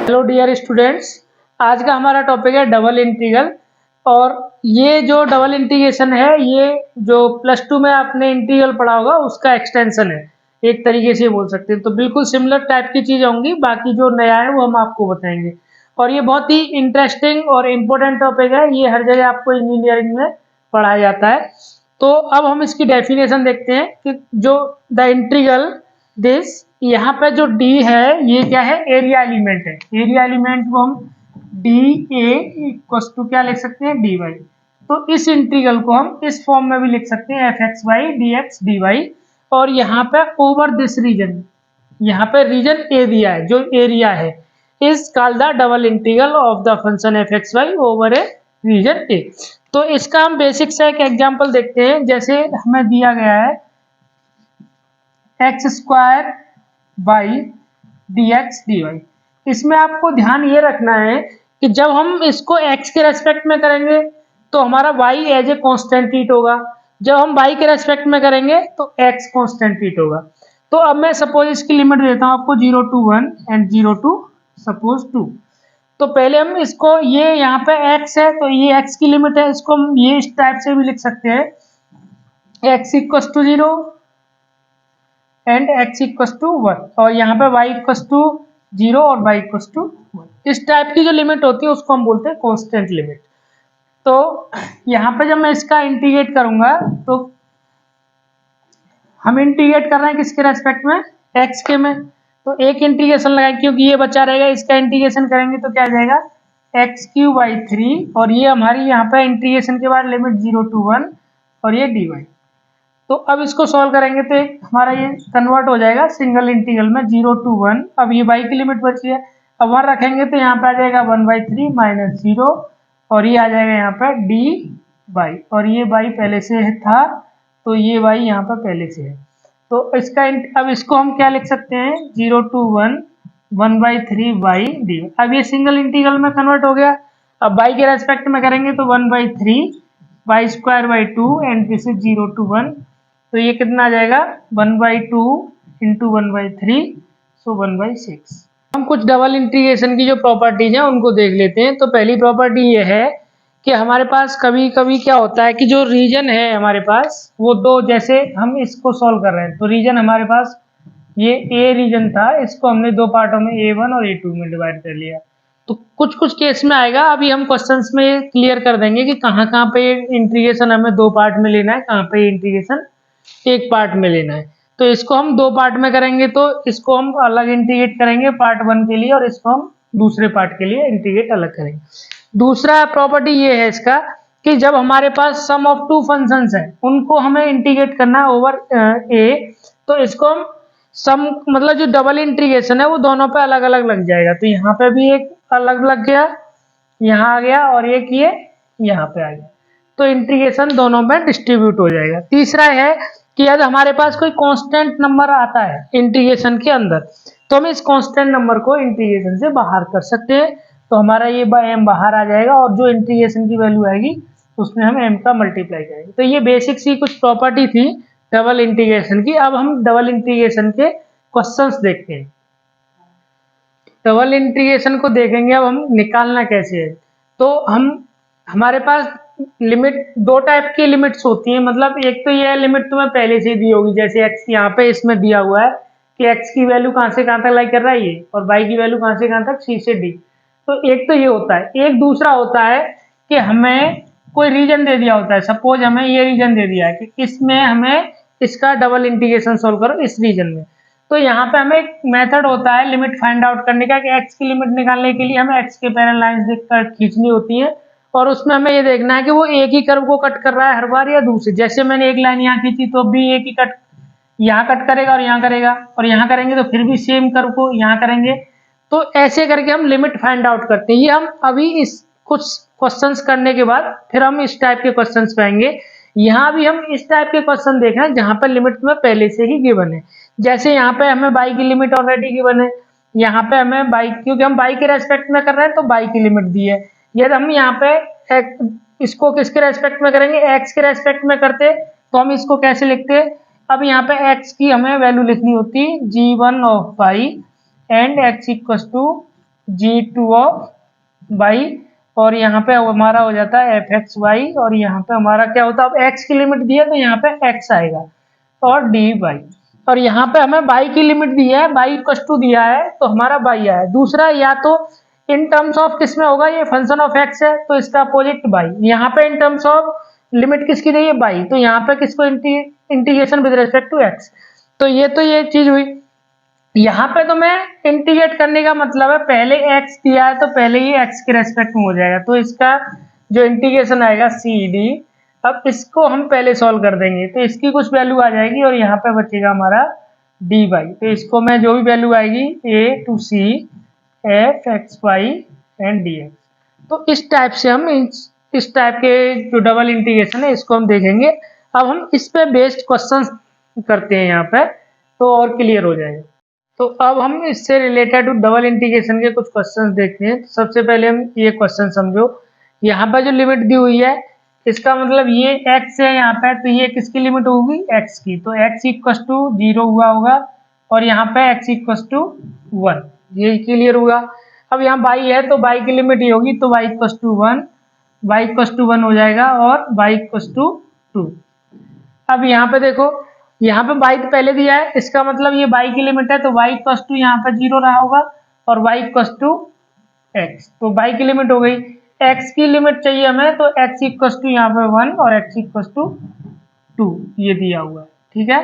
Hello dear students, आज का हमारा टॉपिक है डबल इंटीग्रल। और ये जो डबल इंटीग्रेशन है, ये जो प्लस टू में आपने इंटीग्रल पढ़ा होगा उसका एक्सटेंशन है, एक तरीके से बोल सकते हैं। तो बिल्कुल सिमिलर टाइप की चीज़ होंगी, बाकी जो नया है वो हम आपको बताएंगे। और ये बहुत ही इंटरेस्टिंग और इम्पोर्टेंट टॉपिक है, ये हर जगह आपको इंजीनियरिंग में पढ़ाया जाता है। तो अब हम इसकी डेफिनेशन देखते हैं कि जो द इंटीग्रल दिस, यहाँ पे जो d है ये क्या है, एरिया एलिमेंट है। एरिया एलिमेंट को हम डी ए इक्वल टू क्या लिख सकते हैं, डी वाई। तो इस इंटीग्रल को हम इस फॉर्म में भी लिख सकते हैं, f x y d x d y. और यहाँ पे ओवर दिस रीजन, यहाँ पे रीजन ए दिया है, जो एरिया है, is called the double integral of the function F x Y over A region A. तो इसका हम बेसिक से एक एग्जांपल देखते हैं। जैसे हमें दिया गया है x square by d x d y. इसमें आपको ध्यान ये रखना है कि जब हम इसको x के रेस्पेक्ट में करेंगे तो हमारा y as a constant treat होगा, जब हम y के रेस्पेक्ट में करेंगे तो x कांस्टेंट ट्रीट होगा। तो अब मैं सपोज इसकी लिमिट देता हूँ आपको 0 to 1 एंड 0 to सपोज 2। तो पहले हम इसको, ये यहाँ पे x है तो ये x की लिमिट है, इसको हम ये इस टाइप से भी लिख सकते हैं, x equal to 0 and x equal to 1, और यहाँ पे y इक्वल टू 0 और y इक्वल टू 1। इस टाइप की जो लिमिट होती है उसको हम बोलते हैं कांस्टेंट लिमिट। तो यहाँ पे जब मैं इसका इंटीग्रेट करूंगा तो हम इंटीग्रेट कर रहे हैं किसके रेस्पेक्ट में, x के में। तो एक इंटीग्रेशन लगाएंगे क्योंकि ये बचा रहेगा, इसका इंटीग्रेशन करेंगे तो क्या आ जाएगा, एक्स क्यू बाई 3, और ये हमारी यहाँ पे इंटीग्रेशन के बाद लिमिट 0 to 1 और ये dy। तो अब इसको सॉल्व करेंगे तो हमारा ये कन्वर्ट हो जाएगा सिंगल इंटीग्रल में 0 to 1। अब ये y की लिमिट बची है, अब 1 रखेंगे तो यहाँ पे आ जाएगा 1/3 माइनस 0, और ये आ जाएगा यहाँ पे dy, और ये y पहले से था तो ये y यहाँ पे पहले से है। तो इसका अब इसको हम क्या लिख सकते हैं, 0 to 1 1/3 y dy। अब ये सिंगल इंटीग्रल में कन्वर्ट हो गया। अब y के रेस्पेक्ट में करेंगे तो 1/3 y square by 2 and this is 0 to 1। तो ये कितना आ जाएगा, 1/2 इंटू 1/3, सो 1/6। हम कुछ डबल इंटीग्रेशन की जो प्रॉपर्टीज हैं उनको देख लेते हैं। तो पहली प्रॉपर्टी ये है कि हमारे पास कभी कभी क्या होता है कि जो रीजन है हमारे पास वो दो, जैसे हम इसको सॉल्व कर रहे हैं तो रीजन हमारे पास ये ए रीजन था, इसको हमने दो पार्टों में A1 और A2 में डिवाइड कर लिया। तो कुछ कुछ केस में आएगा, अभी हम क्वेश्चंस में क्लियर कर देंगे कि कहाँ कहाँ पे इंटीग्रेशन हमें दो पार्ट में लेना है, कहाँ पे इंटीग्रेशन एक पार्ट में लेना है। तो इसको हम दो पार्ट में करेंगे तो इसको हम अलग इंटीग्रेट करेंगे पार्ट 1 के लिए, और इसको हम दूसरे पार्ट के लिए इंटीग्रेट अलग करेंगे। दूसरा प्रॉपर्टी ये है इसका कि जब हमारे पास सम ऑफ टू फंक्शंस हैं उनको हमें इंटीग्रेट करना है ओवर ए, तो इसको हम सम मतलब जो डबल इंटीग्रेशन है वो दोनों पे अलग अलग लग जाएगा। तो यहाँ पे भी एक अलग लग गया, यहाँ आ गया, और एक ये यहाँ पे आ गया, तो इंटीग्रेशन दोनों में डिस्ट्रीब्यूट हो जाएगा। तीसरा है कि यदि हमारे पास कोई कांस्टेंट नंबर आता है इंटीग्रेशन के अंदर तो हम इस कांस्टेंट नंबर को इंटीग्रेशन से बाहर कर सकते हैं। तो हमारा ये m बाहर आ जाएगा और जो इंटीग्रेशन की वैल्यू आएगी उसमें हम m का मल्टीप्लाई करेंगे। तो ये बेसिक सी कुछ प्रॉपर्टी थी डबल इंटीग्रेशन की। अब हम डबल इंटीग्रेशन के क्वेश्चंस देखते हैं। डबल इंटीग्रेशन को देखेंगे अब हम निकालना कैसे है। तो हम हमारे पास लिमिट दो टाइप की लिमिट्स होती हैं, मतलब एक तो ये लिमिट तुम्हें पहले से दी होगी, जैसे x यहाँ पे इसमें दिया हुआ है कि x की वैल्यू कहाँ से कहाँ तक लाई कर रहा है ये, और y की वैल्यू कहाँ से कहाँ तक, c से d। तो एक तो ये होता है। एक दूसरा होता है कि हमें कोई रीजन दे दिया होता है, सपोज हमें ये रीजन दे दिया है कि इसमें हमें इसका डबल इंटीग्रेशन सोल्व करो इस रीजन में। तो यहाँ पे हमें एक मेथड होता है लिमिट फाइंड आउट करने का कि x की लिमिट निकालने के लिए हमें x के पैरेलल लाइंस देखकर खींचनी होती है, और उसमें हमें ये देखना है कि वो एक ही कर्व को कट कर रहा है हर बार या दूसरी। जैसे मैंने एक लाइन यहाँ खींची तो भी एक ही कट यहाँ कट करेगा और यहाँ करेगा, और यहाँ करेंगे तो फिर भी सेम कर्व को यहाँ करेंगे। तो ऐसे करके हम लिमिट फाइंड आउट करते हैं। ये हम अभी इस कुछ क्वेश्चंस करने के बाद फिर हम इस टाइप के क्वेश्चंस पे आएंगे। यहाँ भी हम इस टाइप के क्वेश्चन देख रहे हैं जहाँ पर लिमिट में पहले से ही गिवन है। जैसे यहाँ पे हमें बाई की लिमिट ऑलरेडी गिवन है, यहाँ पे हमें बाई, क्योंकि हम बाई के रेस्पेक्ट में कर रहे हैं तो बाई की लिमिट दी है। यदि हम यहाँ पे इसको किसके रेस्पेक्ट में करेंगे, x के रेस्पेक्ट में करते तो हम इसको कैसे लिखते। अब यहाँ पे x की हमें वैल्यू लिखनी होती g1 of y and x equal to g2 of y, और यहाँ पे हमारा हो जाता है fxy, और यहाँ पे हमारा क्या होता है, अब x की लिमिट दी है तो यहाँ पे x आएगा और dy, और यहाँ पे हमें y की लिमिट दी है, y इक्वल टू दिया है तो हमारा y आया है। दूसरा, या तो इन टर्म्स ऑफ किस में होगा, ये फंक्शन ऑफ x है तो इसका अपोजिट y, यहाँ पे इन टर्म्स ऑफ लिमिट किसकी दी है, y, तो यहाँ पे किसको integration with respect to x, तो ये चीज हुई। यहाँ पे तो मैं इंटीग्रेट करने का मतलब है पहले x दिया है तो पहले ही x के रेस्पेक्ट में हो जाएगा, तो इसका जो इंटीग्रेशन आएगा CD, अब इसको हम पहले सॉल्व कर देंगे तो इसकी कुछ वैल्यू आ जाएगी और यहाँ पे बचेगा हमारा dy, तो इसको मैं जो भी वैल्यू आएगी a to c fxy and dx, तो इस टाइप से हम इस टाइप के जो डबल इंटीग्रेशन है इसको हम देखेंगे। अब हम इस पे बेस्ड क्वेश्चन करते हैं यहाँ पे, तो और क्लियर हो जाएगा। तो अब हम इससे रिलेटेड डबल इंटीग्रेशन के कुछ क्वेश्चंस देखते हैं। तो सबसे पहले हम ये क्वेश्चन समझो, यहाँ पर जो लिमिट दी हुई है इसका मतलब ये x है यहाँ पे, तो ये किसकी लिमिट होगी, x की, तो x इक्वल टू 0 हुआ होगा और यहाँ पे x इक्वल टू 1, ये क्लियर हुआ। अब यहाँ y है तो y की लिमिट ये होगी, तो y equal to 1, y equal to 1 हो जाएगा और y इक्वल टू 2। अब यहाँ पे देखो, यहाँ पे y तो पहले दिया है, इसका मतलब ये y की लिमिट है तो y इक्वल टू यहाँ पे 0 रहा होगा और y इक्वल टू x, तो y की लिमिट हो गई। x की लिमिट चाहिए हमें, तो x इक्वल टू यहाँ पे 1 और x इक्वल टू 2 ये दिया हुआ है, ठीक है।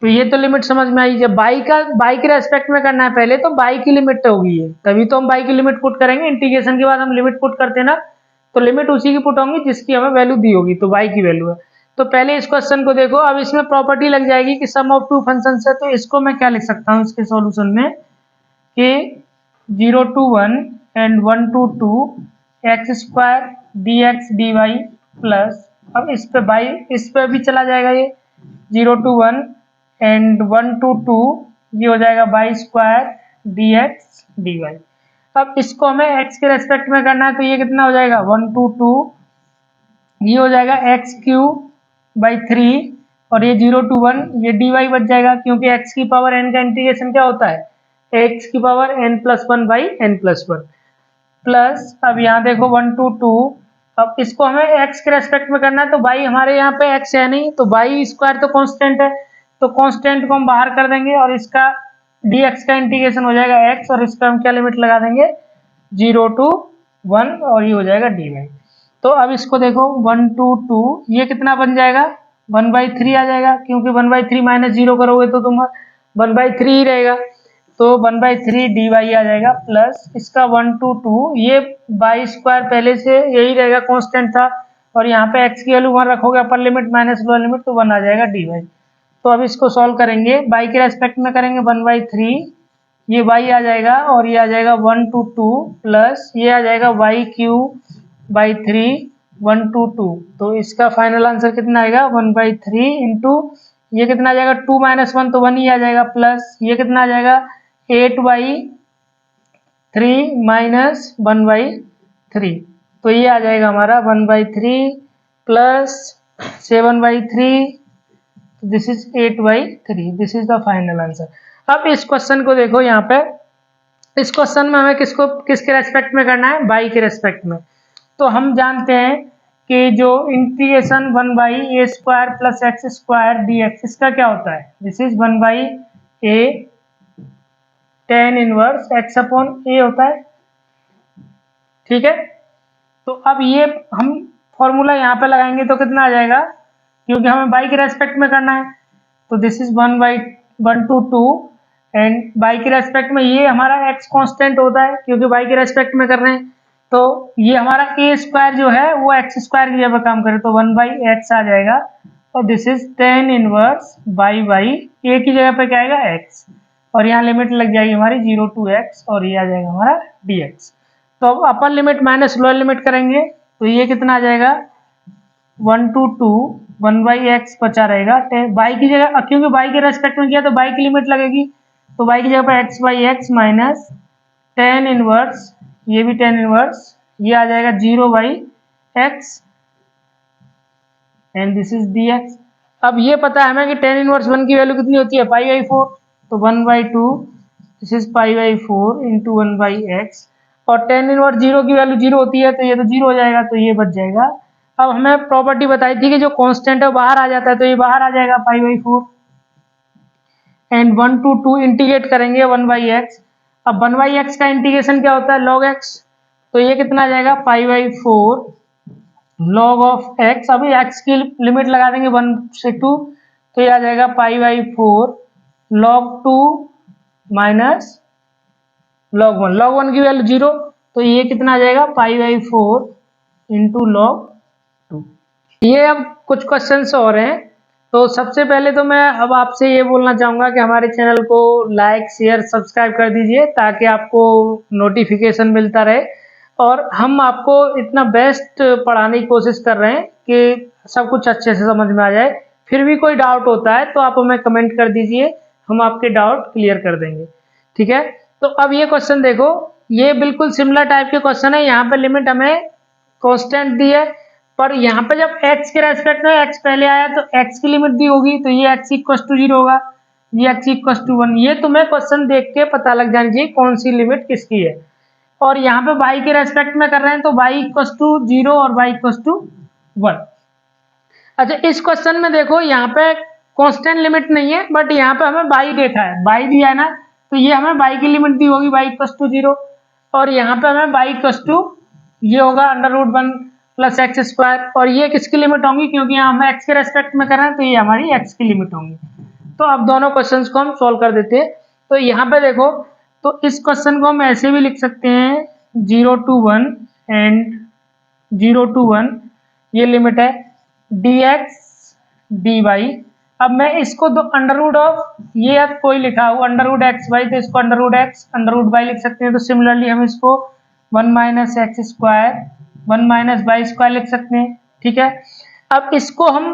तो ये तो लिमिट समझ में आई। जब y के रेस्पेक्ट में करना है पहले तो y की लिमिट होगी ये, तभी तो हम y की लिमिट पुट करेंगे। इंटीग्रेशन के बाद हम लिमिट पुट करते हैं ना, तो लिमिट उसी की पुट होंगी जिसकी हमें वैल्यू दी होगी, तो y की वैल्यू है। तो पहले इस क्वेश्चन को देखो, अब इसमें प्रॉपर्टी लग जाएगी कि सम ऑफ टू फंक्शन है, तो इसको मैं क्या लिख सकता हूँ इसके सॉल्यूशन में कि 0 to 1 and 1 to 2 x square dx dy plus, अब इस पे भी चला जाएगा ये 0 to 1 एंड 1 to 2, ये हो जाएगा y स्क्वायर dx dy। अब इसको हमें x के रेस्पेक्ट में करना है तो ये कितना हो जाएगा 1 to 2, ये हो जाएगा x क्यूब बाई 3 और ये 0 to 1 ये dy बच जाएगा, क्योंकि x की पावर n का इंटीग्रेशन क्या होता है, x की power n plus 1 by n plus 1 plus, अब यहाँ देखो 1 to 2, अब इसको हमें x के रेस्पेक्ट में करना है तो y हमारे यहाँ पे x है नहीं, तो y स्क्वायर तो कांस्टेंट है, तो कांस्टेंट को हम बाहर कर देंगे और इसका dx का इंटीग्रेशन हो जाएगा x, और इसका हम क्या लिमिट लगा देंगे 0 to 1 और ये हो जाएगा dy। तो अब इसको देखो 1 to 2 ये कितना बन जाएगा 1/3 आ जाएगा, क्योंकि 1/3 माइनस 0 करोगे तो तुम 1/3 ही रहेगा, तो 1/3 dy आ जाएगा प्लस इसका 1 to 2 ये y स्क्वायर पहले से यही रहेगा कांस्टेंट था, और यहाँ पे x की वैल्यू 1 रखोगे upper limit minus lower limit तो 1 आ जाएगा dy। तो अब इसको सॉल्व करेंगे, y के रेस्पेक्ट में करेंगे 1/3, ये y आ जाएगा और ये आ जाएगा 1 to 2 प्लस ये आ जाएगा y क्यूब बाई 3 1 to 2, तो इसका फाइनल आंसर कितना आएगा 1/3 इंटू ये कितना आ जाएगा 2 माइनस 1 तो 1 ही आ जाएगा, प्लस ये कितना आ जाएगा 8/3 माइनस 1/3, तो ये आ जाएगा हमारा 1/3 plus 7/3, this is 8/3, this is the final answer. अब इस क्वेश्चन को देखो, यहाँ पे इस क्वेश्चन में हमें किसके रेस्पेक्ट में करना है, y के रेस्पेक्ट में। तो हम जानते हैं कि जो integration 1/a square plus x square dx इसका क्या होता है, this is 1/a tan inverse x upon a होता है, ठीक है। तो अब ये हम फॉर्मूला यहाँ पे लगाएंगे तो कितना आ जाएगा, क्योंकि हमें y के रेस्पेक्ट में करना है, तो this is 1 to 2 and y के रेस्पेक्ट में ये हमारा x कांस्टेंट होता है क्योंकि y के रेस्पेक्ट में कर रहे हैं, तो ये हमारा a स्क्वायर जो है वो x स्क्वायर की जगह काम करे तो 1/x आ जाएगा, और this is tan inverse by a की जगह पे क्या आएगा x, और यहाँ लिमिट लग जाएगी हमारी 0 to x और ये आ जाएगा हमारा dx। तो अब upper limit minus lower limit करेंगे तो ये कितना आ जाएगा 1 to 2 1/x बचा रहेगा, y की जगह क्योंकि y के रेस्पेक्ट में किया तो y की लिमिट लगेगी, तो y की जगह पर x/x माइनस tan इनवर्स, ये भी tan इनवर्स, ये आ जाएगा 0/x and this is dx। अब ये पता है हमें कि tan इनवर्स 1 की वैल्यू कितनी होती है 5/4, तो 1/2 this is pi by 4 into 1/x, और टेन इनवर्स जीरो की वैल्यू जीरो होती है तो ये तो जीरो हो जाएगा, तो ये बच जाएगा। अब हमें प्रॉपर्टी बताई थी कि जो कांस्टेंट है वो बाहर आ जाता है, तो ये बाहर आ जाएगा पाई बाई 4, एंड 1 to 2 इंटीग्रेट करेंगे 1/x। अब 1/x का इंटीग्रेशन क्या होता है, log x, तो ये कितना आ जाएगा पाई बाई 4 log ऑफ x। अभी x की लिमिट लगा देंगे 1 से 2, तो ये आ जाएगा पाई बाई 4 log 2 माइनस log 1 की वैल्यू 0, तो ये कितना आ जाएगा पाई बाई 4 इंटू log 2। ये अब कुछ क्वेश्चंस और हैं। तो सबसे पहले तो मैं अब आपसे ये बोलना चाहूँगा कि हमारे चैनल को लाइक शेयर सब्सक्राइब कर दीजिए ताकि आपको नोटिफिकेशन मिलता रहे, और हम आपको इतना बेस्ट पढ़ाने की कोशिश कर रहे हैं कि सब कुछ अच्छे से समझ में आ जाए। फिर भी कोई डाउट होता है तो आप हमें कमेंट कर दीजिए, हम आपके डाउट क्लियर कर देंगे, ठीक है। तो अब ये क्वेश्चन देखो, ये बिल्कुल सिमिलर टाइप के क्वेश्चन है। यहाँ पे लिमिट हमें कांस्टेंट दी है, पर यहाँ पे जब x के रेस्पेक्ट में x पहले आया तो x की लिमिट दी होगी, तो ये x इक्वल टू 0 होगा, ये x इक्वल टू 1। ये तुम्हें क्वेश्चन देख के पता लग जाना चाहिए कौन सी लिमिट किसकी है। और यहाँ पे y के रेस्पेक्ट में कर रहे हैं तो y इक्वल टू 0 और y इक्वल टू 1। अच्छा, इस क्वेश्चन में देखो यहाँ पे कांस्टेंट लिमिट नहीं है, बट यहाँ पे हमें y देखा है, y दिया है ना, तो ये हमें y की लिमिट दी होगी y इक्वल टू 0, और यहाँ पे हमें y इक्वल टू ये होगा √1 प्लस एक्स स्क्वायर, और ये किसकी लिमिट होंगी, क्योंकि यहाँ हम x के रेस्पेक्ट में कर रहे हैं तो ये हमारी x की लिमिट होंगी। तो अब दोनों क्वेश्चंस को हम सॉल्व कर देते हैं। तो यहाँ पे देखो, तो इस क्वेश्चन को हम ऐसे भी लिख सकते हैं 0 to 1 एंड 0 to 1, ये लिमिट है dx dy। अब मैं इसको दो अंडर रूट ऑफ, ये अब कोई लिखा हुआ √x/y, तो इसको √x√y लिख सकते हैं। तो सिमिलरली हम इसको 1 minus x square 1 minus y square लिख सकते हैं, ठीक है। अब इसको हम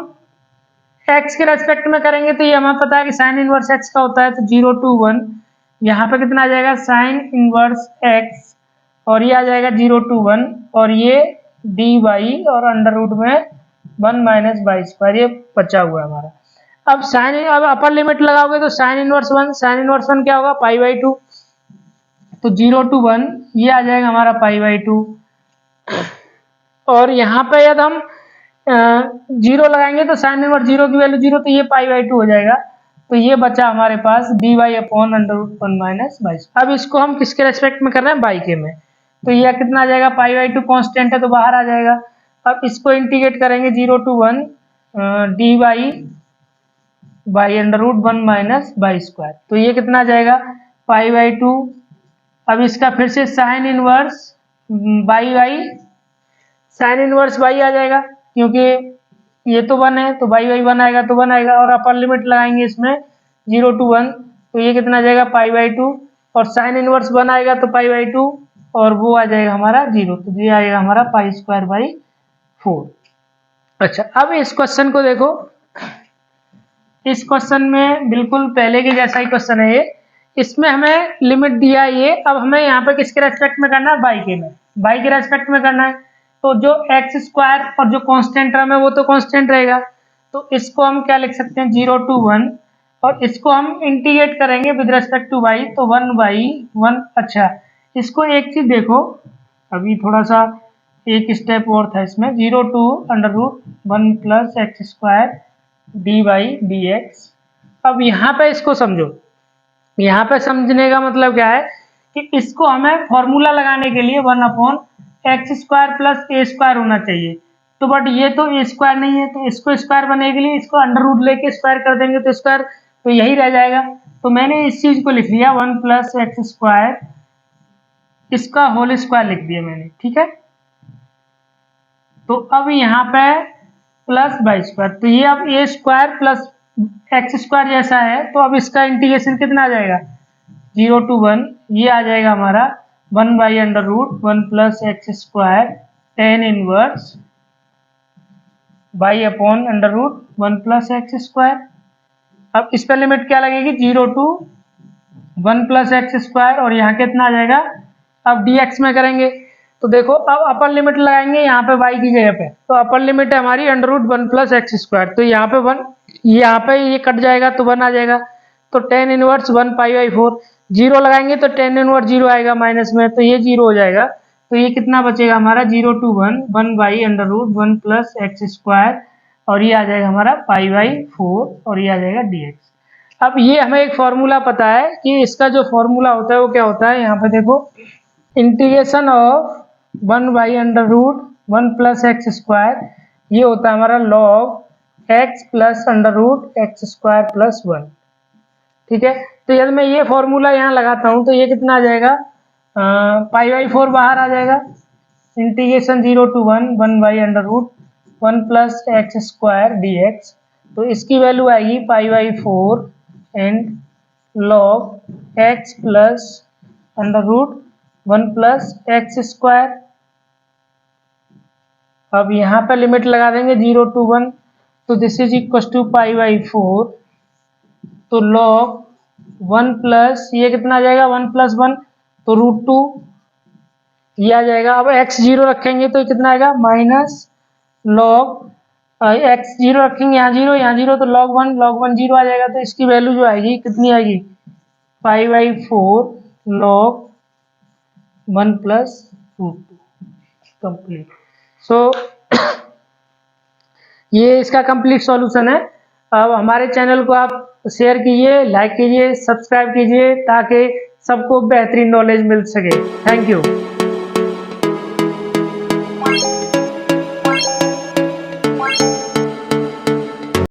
x के रेस्पेक्ट में करेंगे तो ये हमें पता है कि साइन इनवर्स x का होता है, तो 0 to 1, यहाँ पे कितना आ जाएगा साइन इनवर्स x, और ये आ जाएगा 0 to 1, और ये dy और अंडर रूट में 1 माइनस वाई स्क्वायर, ये बचा हुआ है हमारा। अब अब अपर लिमिट लगाओगे तो साइन इनवर्स 1 क्या होगा पाई बाई 2, तो 0 to 1 ये आ जाएगा हमारा पाई बाई 2, और यहाँ पे यदि हम 0 लगाएंगे तो साइन इनवर्स 0 की वैल्यू 0, तो ये पाई बाई 2 हो जाएगा। तो ये बचा हमारे पास dy अपॉन √1 माइनस वाई। अब इसको हम किसके रेस्पेक्ट में कर रहे हैं, बाई के में, तो ये कितना आ जाएगा पाई बाई 2 कांस्टेंट है तो बाहर आ जाएगा। अब इसको इंटीग्रेट करेंगे 0 to 1 dy by √1 minus y square, तो ये कितना आ जाएगा पाई बाई 2। अब इसका फिर से sine inverse by sine inverse by आ जाएगा, क्योंकि ये तो 1 है तो बाई 1 आएगा तो 1 आएगा, और अपर लिमिट लगाएंगे इसमें 0 to 1, तो ये कितना आ जाएगा पाई बाई 2, और साइन इनवर्स 1 आएगा तो पाई बाई 2, और वो आ जाएगा हमारा 0, तो ये आएगा हमारा पाई स्क्वायर बाई 4। अच्छा, अब इस क्वेश्चन को देखो, इस क्वेश्चन में बिल्कुल पहले के जैसा ही क्वेश्चन है ये, इसमें हमें लिमिट दिया है ये। अब हमें यहाँ पे किसके रेस्पेक्ट में करना है, बाई के में, बाई के रेस्पेक्ट में करना है। तो जो एक्स स्क्वायर और जो कांस्टेंट टर्म है वो तो कांस्टेंट रहेगा, तो इसको हम क्या लिख सकते हैं 0 to 1, और इसको हम इंटीग्रेट करेंगे विद रेस्पेक्ट टू वाई, तो 1/1। अच्छा, इसको एक चीज देखो, अभी थोड़ा सा एक स्टेप और था इसमें, 0 to √1 plus x square dy/dx। अब यहाँ पे इसको समझो, यहाँ पे समझने का मतलब क्या है कि इसको हमें फॉर्मूला लगाने के लिए 1 अपॉन एक्स स्क्वायर प्लस ए स्क्वायर होना चाहिए, तो बट ये तो ए स्क्वायर नहीं है, तो इसको स्क्वायर बनने के लिए इसको अंडर रूट लेके स्क्वायर कर देंगे तो स्क्वायर, तो यही रह जाएगा। तो मैंने इस चीज को लिख लिया 1 प्लस एक्स स्क्वायर, इसका होल स्क्वायर लिख दिया मैंने, ठीक है। तो अब यहाँ पे प्लस वाई स्क्वायर, तो ये अब ए स्क्वायर प्लस एक्स स्क्वायर जैसा है, तो अब इसका इंटीग्रेशन कितना आ जाएगा 0 to 1, ये आ जाएगा हमारा 1/√1 plus x square tan inverse by upon √1 plus x square. अब इस पर लिमिट क्या लगेगी 0 to 1 प्लस एक्स स्क्वायर, और यहाँ कितना आ जाएगा, अब dx में करेंगे तो देखो, अब अपर लिमिट लगाएंगे यहाँ पे y की जगह पे, तो अपर लिमिट है हमारी √1 प्लस एक्स स्क्वायर, तो यहाँ पे 1, यहाँ पे ये कट जाएगा तो 1 आ जाएगा, तो tan inverse 1 pi by 4, zero लगाएंगे तो टेन इनवर्स जीरो आएगा माइनस में, तो ये जीरो हो जाएगा। तो ये कितना बचेगा हमारा 0 to 1 1 by under root 1 plus x square, और ये आ जाएगा हमारा पाई बाई 4, और ये आ जाएगा dx। अब ये हमें एक फॉर्मूला पता है कि इसका जो फॉर्मूला होता है वो क्या होता है, यहाँ पे देखो, integration of 1 by under root 1 plus x square, ये होता है हमारा log x plus under root x square plus 1। ठीक है, तो यदि मैं ये फॉर्मूला यहाँ लगाता हूँ तो ये कितना आ जाएगा, पाई बाई 4 बाहर आ जाएगा, integration 0 to 1 by under root 1 plus x square dx, तो इसकी वैल्यू आएगी pi by 4 and log x plus under root 1 plus x square. अब यहाँ पर लिमिट लगा देंगे 0 to 1, तो this is equal to pi by 4, तो लॉग 1 प्लस ये कितना आ जाएगा 1 प्लस 1, तो रूट 2 ये आ जाएगा। अब x जीरो रखेंगे तो कितना आएगा माइनस लॉग एक्स जीरो रखेंगे, यहाँ जीरो तो लॉग 1 जीरो आ जाएगा, तो इसकी वैल्यू जो आएगी कितनी आएगी pi by 4 log 1 plus root 2 complete. So ये इसका कंप्लीट सॉल्यूशन है। अब हमारे चैनल को आप शेयर कीजिए, लाइक कीजिए, सब्सक्राइब कीजिए, ताकि सबको बेहतरीन नॉलेज मिल सके। Thank you.